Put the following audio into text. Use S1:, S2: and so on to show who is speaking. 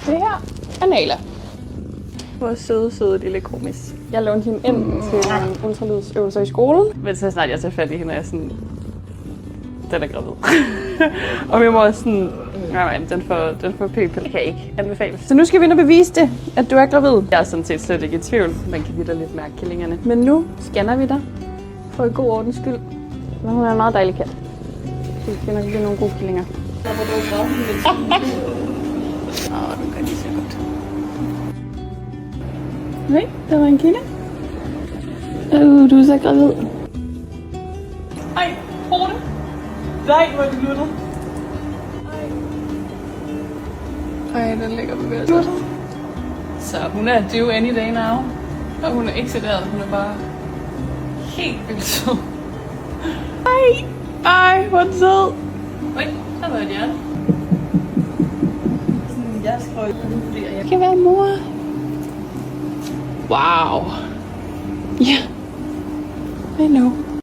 S1: Det her er Nala. Vores søde lille komisk. Jeg lånte hende ind til nogle ultralydsøvelser i skolen. Men så snart jeg tager fat i hende, er jeg sådan, den er gravid. Og vi må også sådan, nej, den får p-piller. Kan ikke anbefales. Så nu skal vi ind og bevise det, at du er gravid. Jeg er sådan set slet ikke i tvivl. Man kan lidt mærke killingerne. Men nu scanner vi dig. For en god ordens skyld. Men hun er en meget dejlig kat. Så vi skal nok blive nogle gode killinger. Nu gør de så godt. Nej, der var en kilde. Du er så gravid.
S2: Ej, prøv det. Nej, hvor er det gluttet.
S1: Ej, den ligger bevæget sig.
S2: Så hun er due any day now. Og hun er ikke sederet, hun er bare helt vildt sød.
S1: Ej, hvor er den sød.
S2: Oj, der var et hjerte. Sådan en hjerteskrøj.
S1: Det kan være mor. Wow. Ja. I know.